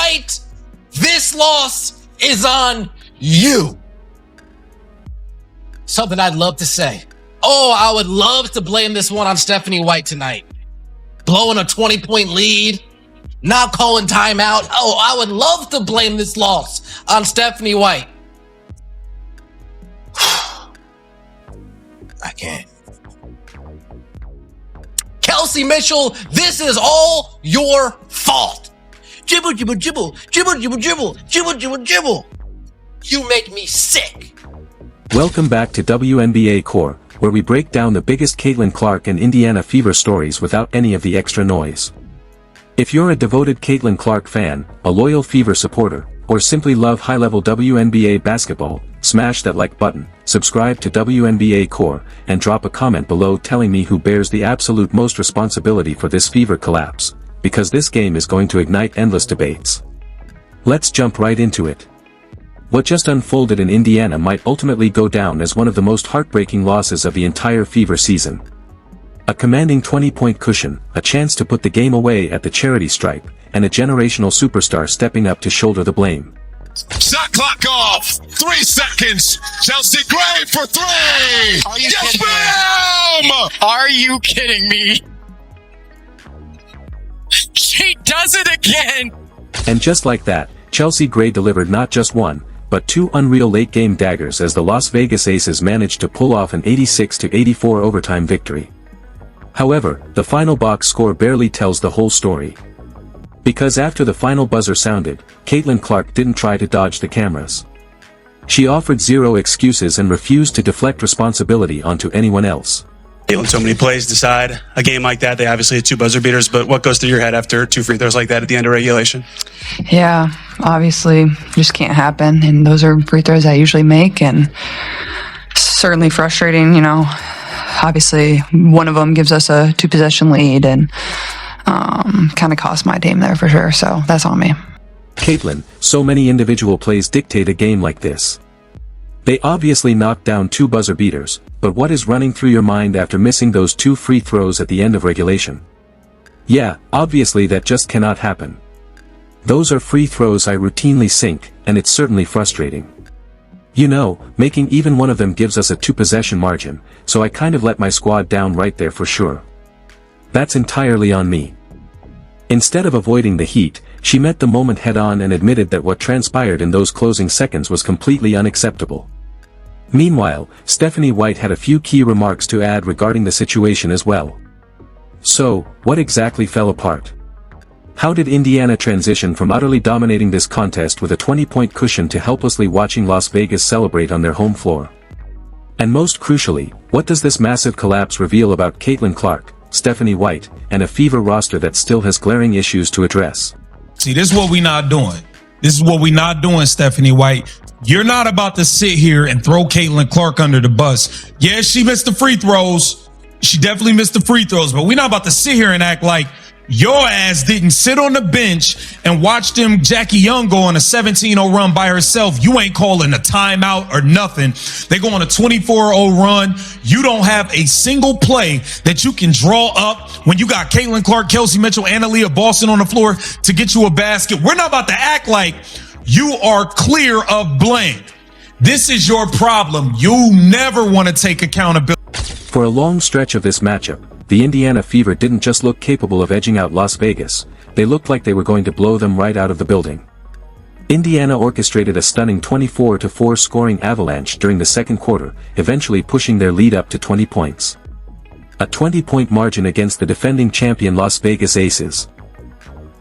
White, this loss is on you. Something I'd love to say. Oh, I would love to blame this one on Stephanie White tonight. Blowing a 20-point lead, not calling timeout. Oh, I would love to blame this loss on Stephanie White. I can't. Kelsey Mitchell, this is all your fault. Jibble, jibble, jibble, jibble, jibble, jibble, jibble, jibble, jibble. You make me sick. Welcome back to WNBA Core, where we break down the biggest Caitlin Clark and Indiana Fever stories without any of the extra noise. If you're a devoted Caitlin Clark fan, a loyal Fever supporter, or simply love high-level WNBA basketball, smash that like button, subscribe to WNBA Core, and drop a comment below telling me who bears the absolute most responsibility for this Fever collapse, because this game is going to ignite endless debates. Let's jump right into it. What just unfolded in Indiana might ultimately go down as one of the most heartbreaking losses of the entire Fever season. A commanding 20-point cushion, a chance to put the game away at the charity stripe, and a generational superstar stepping up to shoulder the blame. Shot clock off. 3 seconds. Chelsea Gray for 3. Are you Yes, kidding ma'am! Are you kidding me? She does it again! And just like that, Chelsea Gray delivered not just one, but 2 unreal late-game daggers as the Las Vegas Aces managed to pull off an 86-84 overtime victory. However, the final box score barely tells the whole story. Because after the final buzzer sounded, Caitlin Clark didn't try to dodge the cameras. She offered zero excuses and refused to deflect responsibility onto anyone else. Caitlin, so many plays decide a game like that. They obviously had 2 buzzer beaters, but what goes through your head after 2 free throws like that at the end of regulation? Yeah, obviously just can't happen, and those are free throws I usually make, and certainly frustrating, you know. Obviously one of them gives us a 2-possession lead, and kind of cost my team there for sure, so that's on me. Caitlin, so many individual plays dictate a game like this. They obviously knocked down 2 buzzer beaters, but what is running through your mind after missing those 2 free throws at the end of regulation? Yeah, obviously that just cannot happen. Those are free throws I routinely sink, and it's certainly frustrating. You know, making even one of them gives us a 2-possession margin, so I kind of let my squad down right there for sure. That's entirely on me. Instead of avoiding the heat, she met the moment head-on and admitted that what transpired in those closing seconds was completely unacceptable. Meanwhile, Stephanie White had a few key remarks to add regarding the situation as well. So, what exactly fell apart? How did Indiana transition from utterly dominating this contest with a 20-point cushion to helplessly watching Las Vegas celebrate on their home floor? And most crucially, what does this massive collapse reveal about Caitlin Clark, Stephanie White, and a Fever roster that still has glaring issues to address? See, this is what we not doing. This is what we not doing, Stephanie White. You're not about to sit here and throw Caitlin Clark under the bus. Yeah, she missed the free throws. She definitely missed the free throws, but we're not about to sit here and act like your ass didn't sit on the bench and watch them Jackie Young go on a 17-0 run by herself. You ain't calling a timeout or nothing. They go on a 24-0 run. You don't have a single play that you can draw up when you got Caitlin Clark, Kelsey Mitchell, and Aaliyah Boston on the floor to get you a basket. We're not about to act like you are clear of blame. This is your problem. You never want to take accountability. For a long stretch of this matchup, the Indiana Fever didn't just look capable of edging out Las Vegas, they looked like they were going to blow them right out of the building. Indiana orchestrated a stunning 24-4 scoring avalanche during the second quarter, eventually pushing their lead up to 20 points. A 20-point margin against the defending champion Las Vegas Aces.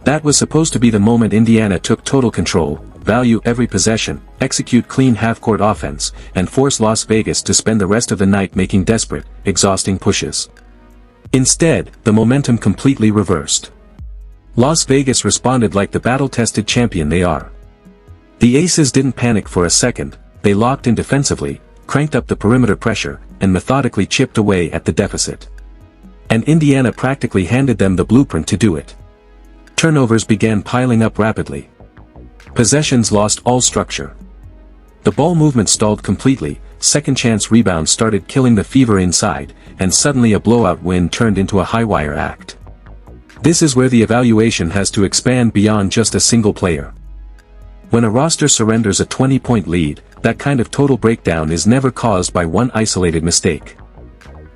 That was supposed to be the moment Indiana took total control, value every possession, execute clean half-court offense, and force Las Vegas to spend the rest of the night making desperate, exhausting pushes. Instead, the momentum completely reversed. Las Vegas responded like the battle-tested champion they are. The Aces didn't panic for a second, they locked in defensively, cranked up the perimeter pressure, and methodically chipped away at the deficit. And Indiana practically handed them the blueprint to do it. Turnovers began piling up rapidly. Possessions lost all structure. The ball movement stalled completely, second-chance rebounds started killing the Fever inside, and suddenly a blowout win turned into a high-wire act. This is where the evaluation has to expand beyond just a single player. When a roster surrenders a 20-point lead, that kind of total breakdown is never caused by one isolated mistake.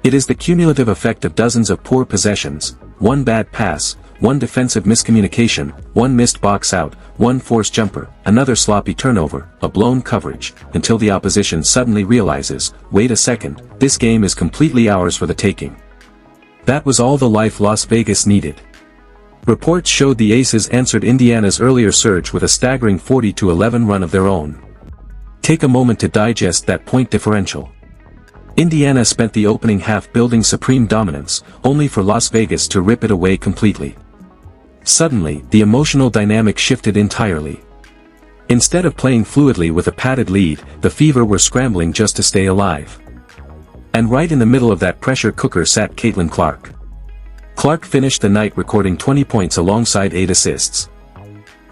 It is the cumulative effect of dozens of poor possessions, one bad pass, one defensive miscommunication, one missed box out, one forced jumper, another sloppy turnover, a blown coverage, until the opposition suddenly realizes, wait a second, this game is completely ours for the taking. That was all the life Las Vegas needed. Reports showed the Aces answered Indiana's earlier surge with a staggering 40-11 run of their own. Take a moment to digest that point differential. Indiana spent the opening half building supreme dominance, only for Las Vegas to rip it away completely. Suddenly, the emotional dynamic shifted entirely. Instead of playing fluidly with a padded lead, the Fever were scrambling just to stay alive. And right in the middle of that pressure cooker sat Caitlin Clark. Clark finished the night recording 20 points alongside 8 assists.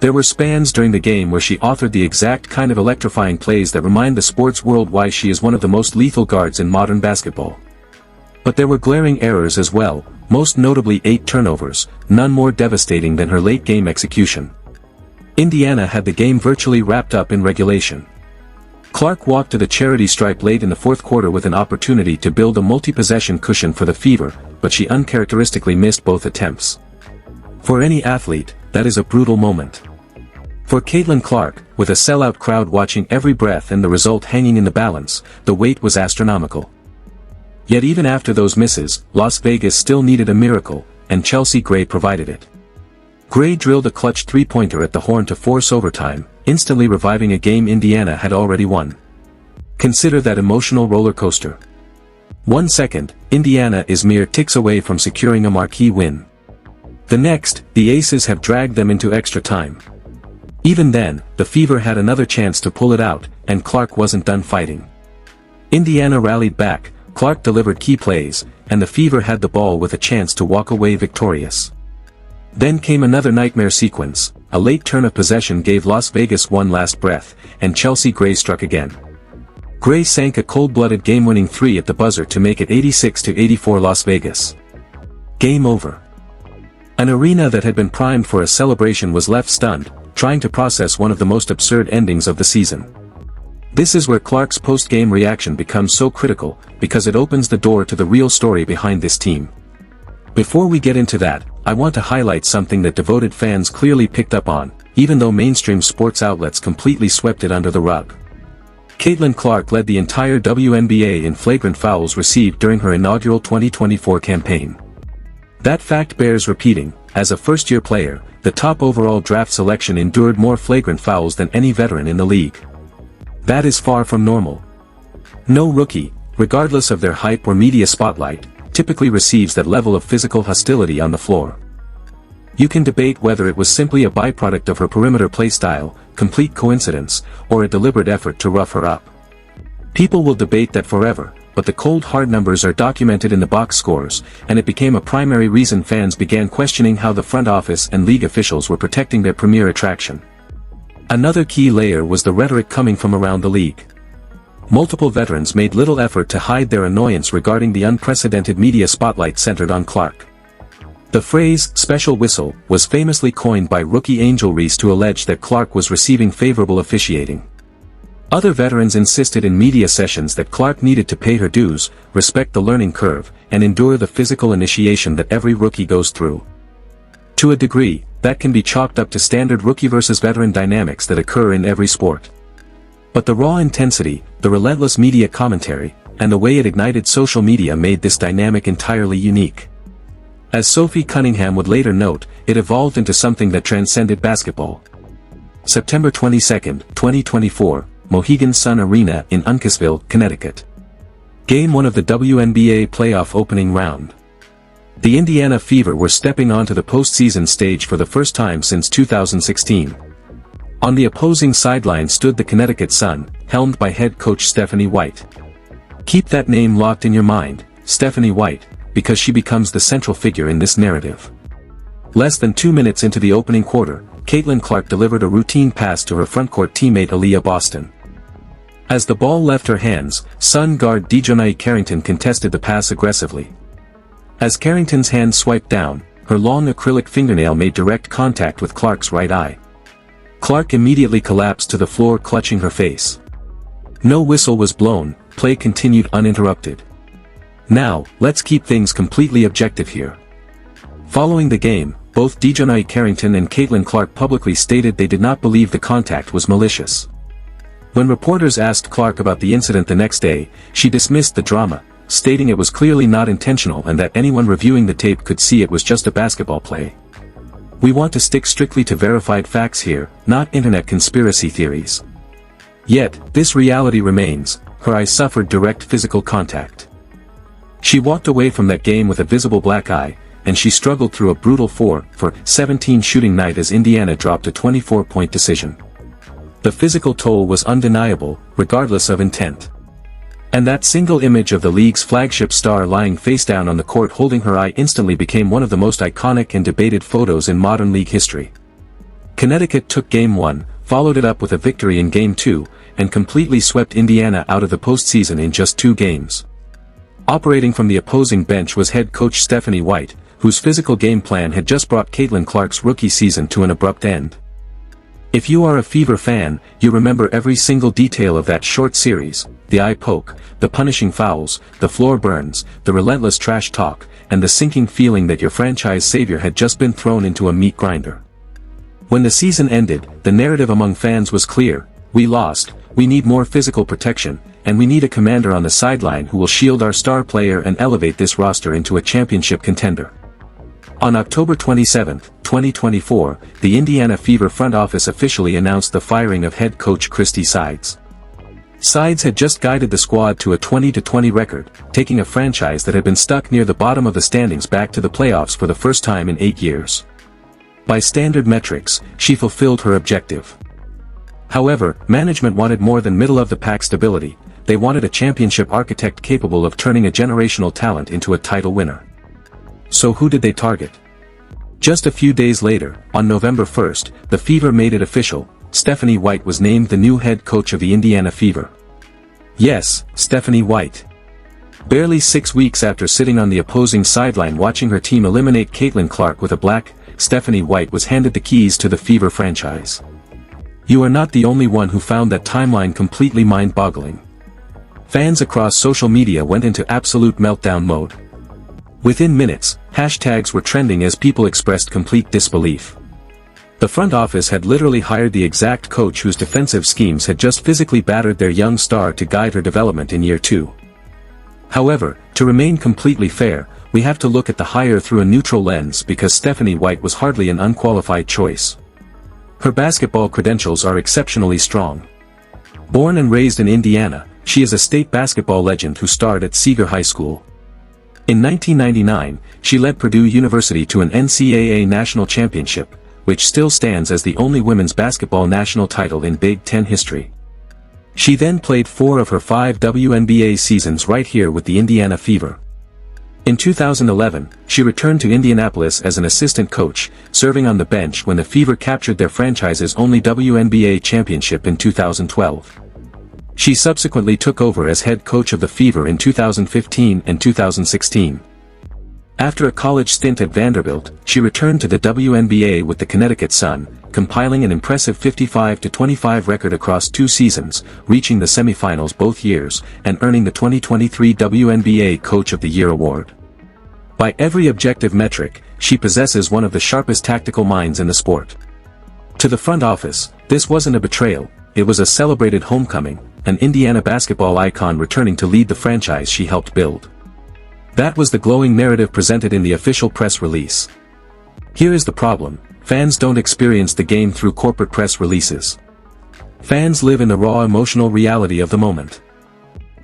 There were spans during the game where she authored the exact kind of electrifying plays that remind the sports world why she is one of the most lethal guards in modern basketball. But there were glaring errors as well, most notably 8 turnovers, none more devastating than her late-game execution. Indiana had the game virtually wrapped up in regulation. Clark walked to the charity stripe late in the fourth quarter with an opportunity to build a multi-possession cushion for the Fever, but she uncharacteristically missed both attempts. For any athlete, that is a brutal moment. For Caitlin Clark, with a sellout crowd watching every breath and the result hanging in the balance, the weight was astronomical. Yet even after those misses, Las Vegas still needed a miracle, and Chelsea Gray provided it. Gray drilled a clutch three-pointer at the horn to force overtime, instantly reviving a game Indiana had already won. Consider that emotional roller coaster. 1 second, Indiana is mere ticks away from securing a marquee win. The next, the Aces have dragged them into extra time. Even then, the Fever had another chance to pull it out, and Clark wasn't done fighting. Indiana rallied back, Clark delivered key plays, and the Fever had the ball with a chance to walk away victorious. Then came another nightmare sequence. A late turn of possession gave Las Vegas one last breath, and Chelsea Gray struck again. Gray sank a cold-blooded game-winning three at the buzzer to make it 86-84 Las Vegas. Game over. An arena that had been primed for a celebration was left stunned, trying to process one of the most absurd endings of the season. This is where Clark's post-game reaction becomes so critical, because it opens the door to the real story behind this team. Before we get into that, I want to highlight something that devoted fans clearly picked up on, even though mainstream sports outlets completely swept it under the rug. Caitlin Clark led the entire WNBA in flagrant fouls received during her inaugural 2024 campaign. That fact bears repeating. As a first-year player, the top overall draft selection endured more flagrant fouls than any veteran in the league. That is far from normal. No rookie, regardless of their hype or media spotlight, typically receives that level of physical hostility on the floor. You can debate whether it was simply a byproduct of her perimeter play style, complete coincidence, or a deliberate effort to rough her up. People will debate that forever, but the cold hard numbers are documented in the box scores, and it became a primary reason fans began questioning how the front office and league officials were protecting their premier attraction. Another key layer was the rhetoric coming from around the league. Multiple veterans made little effort to hide their annoyance regarding the unprecedented media spotlight centered on Clark. The phrase, special whistle, was famously coined by rookie Angel Reese to allege that Clark was receiving favorable officiating. Other veterans insisted in media sessions that Clark needed to pay her dues, respect the learning curve, and endure the physical initiation that every rookie goes through. To a degree, that can be chalked up to standard rookie versus veteran dynamics that occur in every sport. But the raw intensity, the relentless media commentary, and the way it ignited social media made this dynamic entirely unique. As Sophie Cunningham would later note, it evolved into something that transcended basketball. September 22, 2024, Mohegan Sun Arena in Uncasville, Connecticut. Game 1 of the WNBA playoff opening round. The Indiana Fever were stepping onto the postseason stage for the first time since 2016. On the opposing sideline stood the Connecticut Sun, helmed by head coach Stephanie White. Keep that name locked in your mind, Stephanie White, because she becomes the central figure in this narrative. Less than 2 minutes into the opening quarter, Caitlin Clark delivered a routine pass to her frontcourt teammate Aaliyah Boston. As the ball left her hands, Sun guard Dejonae Carrington contested the pass aggressively. As Carrington's hand swiped down, her long acrylic fingernail made direct contact with Clark's right eye. Clark immediately collapsed to the floor, clutching her face. No whistle was blown, play continued uninterrupted. Now, let's keep things completely objective here. Following the game, both DiJohnai Carrington and Caitlin Clark publicly stated they did not believe the contact was malicious. When reporters asked Clark about the incident the next day, she dismissed the drama, stating it was clearly not intentional and that anyone reviewing the tape could see it was just a basketball play. We want to stick strictly to verified facts here, not internet conspiracy theories. Yet, this reality remains: her eye suffered direct physical contact. She walked away from that game with a visible black eye, and she struggled through a brutal 4-for-17 shooting night as Indiana dropped a 24-point decision. The physical toll was undeniable, regardless of intent. And that single image of the league's flagship star lying face down on the court holding her eye instantly became one of the most iconic and debated photos in modern league history. Connecticut took Game 1, followed it up with a victory in Game 2, and completely swept Indiana out of the postseason in just 2 games. Operating from the opposing bench was head coach Stephanie White, whose physical game plan had just brought Caitlin Clark's rookie season to an abrupt end. If you are a Fever fan, you remember every single detail of that short series: the eye poke, the punishing fouls, the floor burns, the relentless trash talk, and the sinking feeling that your franchise savior had just been thrown into a meat grinder. When the season ended, the narrative among fans was clear: we lost, we need more physical protection, and we need a commander on the sideline who will shield our star player and elevate this roster into a championship contender. On October 27, 2024, the Indiana Fever front office officially announced the firing of head coach Christy Sides. Sides had just guided the squad to a 20-20 record, taking a franchise that had been stuck near the bottom of the standings back to the playoffs for the first time in 8 years. By standard metrics, she fulfilled her objective. However, management wanted more than middle-of-the-pack stability. They wanted a championship architect capable of turning a generational talent into a title winner. So who did they target? Just a few days later, on November 1st, the Fever made it official: Stephanie White was named the new head coach of the Indiana Fever. Yes, Stephanie White. Barely 6 weeks after sitting on the opposing sideline watching her team eliminate Caitlin Clark with a black, Stephanie White was handed the keys to the Fever franchise. You are not the only one who found that timeline completely mind-boggling. Fans across social media went into absolute meltdown mode. Within minutes, hashtags were trending as people expressed complete disbelief. The front office had literally hired the exact coach whose defensive schemes had just physically battered their young star to guide her development in year 2. However, to remain completely fair, we have to look at the hire through a neutral lens because Stephanie White was hardly an unqualified choice. Her basketball credentials are exceptionally strong. Born and raised in Indiana, she is a state basketball legend who starred at Seeger High School. In 1999, she led Purdue University to an NCAA national championship, which still stands as the only women's basketball national title in Big Ten history. She then played 4 of her 5 WNBA seasons right here with the Indiana Fever. In 2011, she returned to Indianapolis as an assistant coach, serving on the bench when the Fever captured their franchise's only WNBA championship in 2012. She subsequently took over as head coach of the Fever in 2015 and 2016. After a college stint at Vanderbilt, she returned to the WNBA with the Connecticut Sun, compiling an impressive 55-25 record across 2 seasons, reaching the semifinals both years, and earning the 2023 WNBA Coach of the Year award. By every objective metric, she possesses one of the sharpest tactical minds in the sport. To the front office, this wasn't a betrayal, it was a celebrated homecoming, an Indiana basketball icon returning to lead the franchise she helped build. That was the glowing narrative presented in the official press release. Here is the problem: fans don't experience the game through corporate press releases. Fans live in the raw emotional reality of the moment.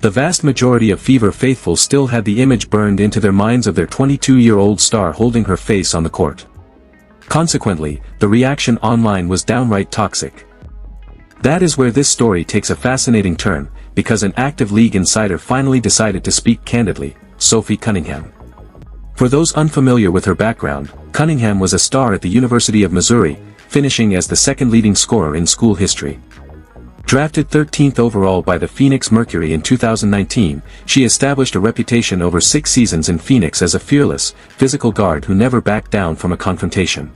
The vast majority of Fever faithful still had the image burned into their minds of their 22-year-old star holding her face on the court. Consequently, the reaction online was downright toxic. That is where this story takes a fascinating turn, because an active league insider finally decided to speak candidly: Sophie Cunningham. For those unfamiliar with her background, Cunningham was a star at the University of Missouri, finishing as the second leading scorer in school history. Drafted 13th overall by the Phoenix Mercury in 2019, she established a reputation over 6 seasons in Phoenix as a fearless, physical guard who never backed down from a confrontation.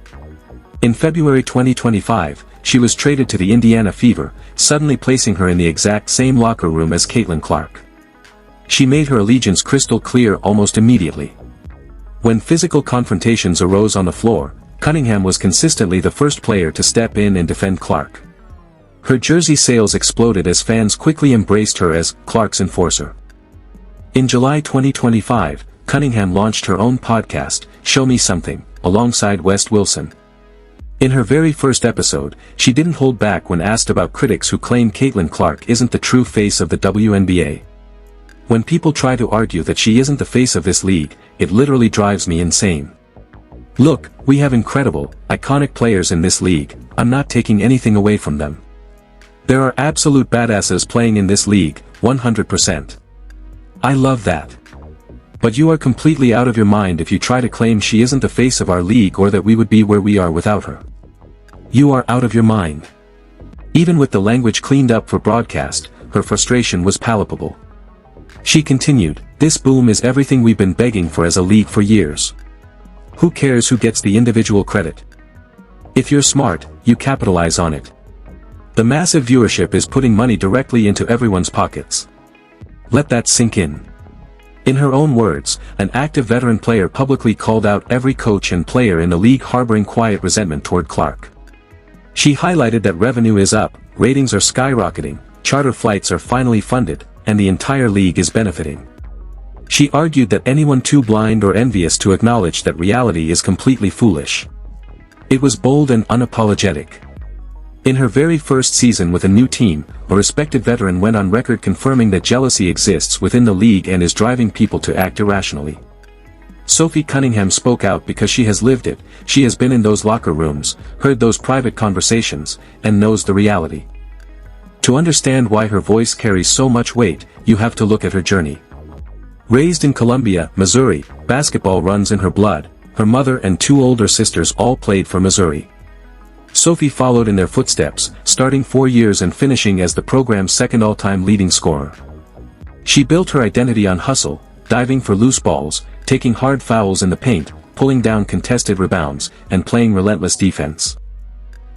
In February 2025, she was traded to the Indiana Fever, suddenly placing her in the exact same locker room as Caitlin Clark. She made her allegiance crystal clear almost immediately. When physical confrontations arose on the floor, Cunningham was consistently the first player to step in and defend Clark. Her jersey sales exploded as fans quickly embraced her as Clark's enforcer. In July 2025, Cunningham launched her own podcast, Show Me Something, alongside West Wilson. In her very first episode, she didn't hold back when asked about critics who claim Caitlin Clark isn't the true face of the WNBA. When people try to argue that she isn't the face of this league, it literally drives me insane. Look, we have incredible, iconic players in this league, I'm not taking anything away from them. There are absolute badasses playing in this league, 100%. I love that. But you are completely out of your mind if you try to claim she isn't the face of our league or that we would be where we are without her. You are out of your mind. Even with the language cleaned up for broadcast, her frustration was palpable. She continued, "This boom is everything we've been begging for as a league for years. Who cares who gets the individual credit? If you're smart, you capitalize on it. The massive viewership is putting money directly into everyone's pockets. Let that sink in." In her own words, an active veteran player publicly called out every coach and player in the league harboring quiet resentment toward Clark. She highlighted that revenue is up, ratings are skyrocketing, charter flights are finally funded, and the entire league is benefiting. She argued that anyone too blind or envious to acknowledge that reality is completely foolish. It was bold and unapologetic. In her very first season with a new team, a respected veteran went on record confirming that jealousy exists within the league and is driving people to act irrationally. Sophie Cunningham spoke out because she has lived it, she has been in those locker rooms, heard those private conversations, and knows the reality. To understand why her voice carries so much weight, you have to look at her journey. Raised in Columbia, Missouri, basketball runs in her blood, her mother and two older sisters all played for Missouri. Sophie followed in their footsteps, starting 4 years and finishing as the program's second all-time leading scorer. She built her identity on hustle, diving for loose balls, taking hard fouls in the paint, pulling down contested rebounds, and playing relentless defense.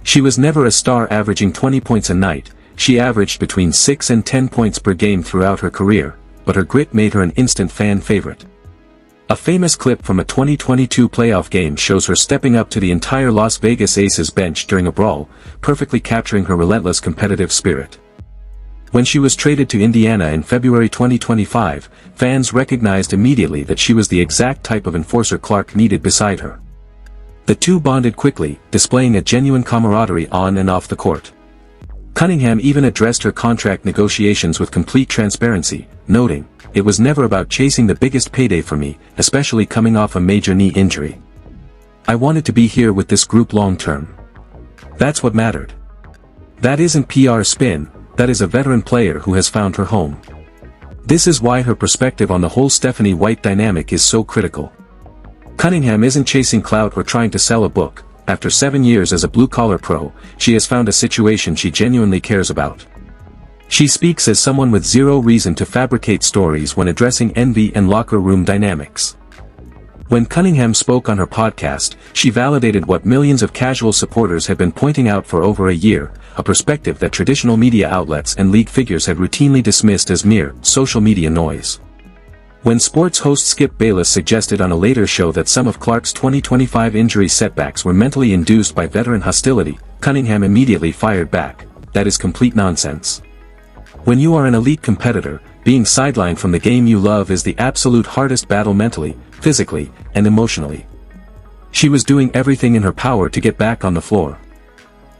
She was never a star averaging 20 points a night, she averaged between 6 and 10 points per game throughout her career, but her grit made her an instant fan favorite. A famous clip from a 2022 playoff game shows her stepping up to the entire Las Vegas Aces bench during a brawl, perfectly capturing her relentless competitive spirit. When she was traded to Indiana in February 2025, fans recognized immediately that she was the exact type of enforcer Clark needed beside her. The two bonded quickly, displaying a genuine camaraderie on and off the court. Cunningham even addressed her contract negotiations with complete transparency, noting, "It was never about chasing the biggest payday for me, especially coming off a major knee injury. I wanted to be here with this group long term. That's what mattered." That isn't PR spin, that is a veteran player who has found her home. This is why her perspective on the whole Stephanie White dynamic is so critical. Cunningham isn't chasing clout or trying to sell a book. After 7 years as a blue-collar pro, she has found a situation she genuinely cares about. She speaks as someone with zero reason to fabricate stories when addressing envy and locker room dynamics. When Cunningham spoke on her podcast, she validated what millions of casual supporters had been pointing out for over a year, a perspective that traditional media outlets and league figures had routinely dismissed as mere social media noise. When sports host Skip Bayless suggested on a later show that some of Clark's 2025 injury setbacks were mentally induced by veteran hostility, Cunningham immediately fired back, "That is complete nonsense. When you are an elite competitor, being sidelined from the game you love is the absolute hardest battle mentally, physically, and emotionally." She was doing everything in her power to get back on the floor.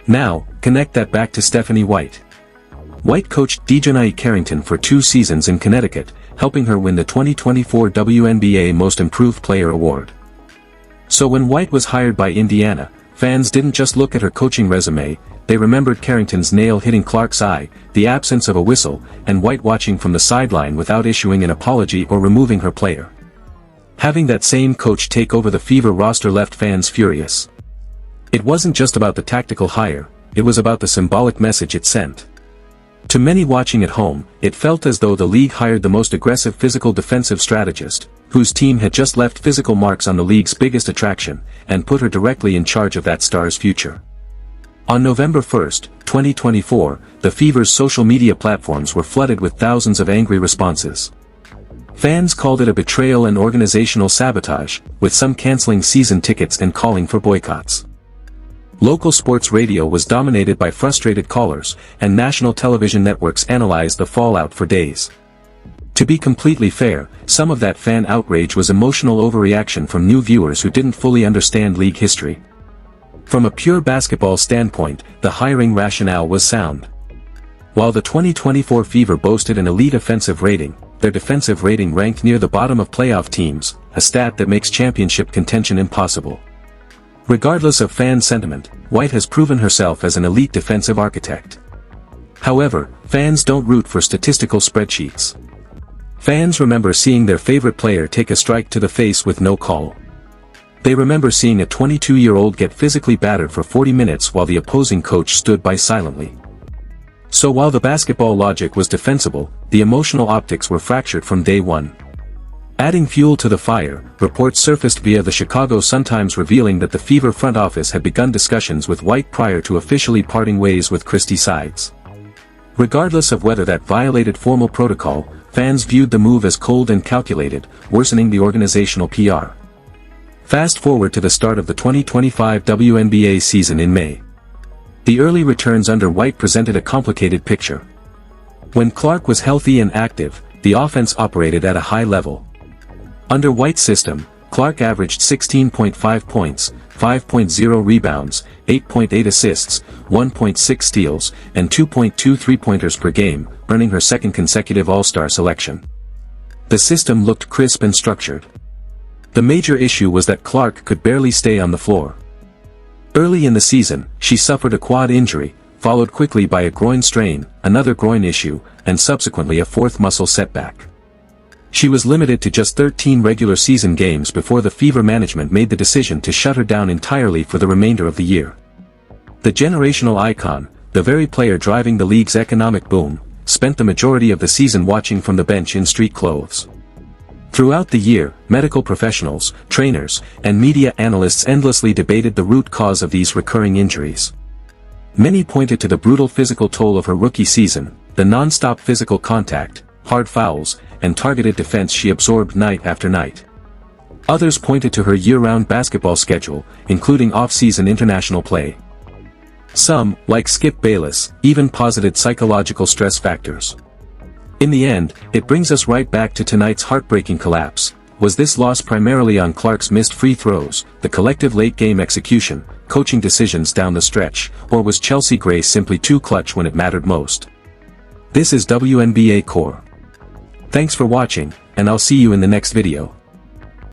Now, connect that back to Stephanie White. White coached DiDN Carrington for 2 seasons in Connecticut, helping her win the 2024 WNBA Most Improved Player award. So when White was hired by Indiana, fans didn't just look at her coaching resume, they remembered Carrington's nail hitting Clark's eye, the absence of a whistle, and White watching from the sideline without issuing an apology or removing her player. Having that same coach take over the Fever roster left fans furious. It wasn't just about the tactical hire, it was about the symbolic message it sent. To many watching at home, it felt as though the league hired the most aggressive physical defensive strategist, whose team had just left physical marks on the league's biggest attraction, and put her directly in charge of that star's future. On November 1, 2024, the Fever's social media platforms were flooded with thousands of angry responses. Fans called it a betrayal and organizational sabotage, with some canceling season tickets and calling for boycotts. Local sports radio was dominated by frustrated callers, and national television networks analyzed the fallout for days. To be completely fair, some of that fan outrage was emotional overreaction from new viewers who didn't fully understand league history. From a pure basketball standpoint, the hiring rationale was sound. While the 2024 Fever boasted an elite offensive rating, their defensive rating ranked near the bottom of playoff teams, a stat that makes championship contention impossible. Regardless of fan sentiment, White has proven herself as an elite defensive architect. However, fans don't root for statistical spreadsheets. Fans remember seeing their favorite player take a strike to the face with no call. They remember seeing a 22-year-old get physically battered for 40 minutes while the opposing coach stood by silently. So while the basketball logic was defensible, the emotional optics were fractured from day one. Adding fuel to the fire, reports surfaced via the Chicago Sun-Times revealing that the Fever front office had begun discussions with White prior to officially parting ways with Christie Sides. Regardless of whether that violated formal protocol, fans viewed the move as cold and calculated, worsening the organizational PR. Fast forward to the start of the 2025 WNBA season in May. The early returns under White presented a complicated picture. When Clark was healthy and active, the offense operated at a high level. Under White's system, Clark averaged 16.5 points, 5.0 rebounds, 8.8 assists, 1.6 steals, and 2.2 three-pointers per game, earning her second consecutive All-Star selection. The system looked crisp and structured. The major issue was that Clark could barely stay on the floor. Early in the season, she suffered a quad injury, followed quickly by a groin strain, another groin issue, and subsequently a fourth muscle setback. She was limited to just 13 regular season games before the Fever management made the decision to shut her down entirely for the remainder of the year. The generational icon, the very player driving the league's economic boom, spent the majority of the season watching from the bench in street clothes. Throughout the year, medical professionals, trainers, and media analysts endlessly debated the root cause of these recurring injuries. Many pointed to the brutal physical toll of her rookie season, the non-stop physical contact, hard fouls, and targeted defense she absorbed night after night. Others pointed to her year-round basketball schedule, including off-season international play. Some, like Skip Bayless, even posited psychological stress factors. In the end, it brings us right back to tonight's heartbreaking collapse. Was this loss primarily on Clark's missed free throws, the collective late-game execution, coaching decisions down the stretch, or was Chelsea Gray simply too clutch when it mattered most? This is WNBA Core. Thanks for watching, and I'll see you in the next video.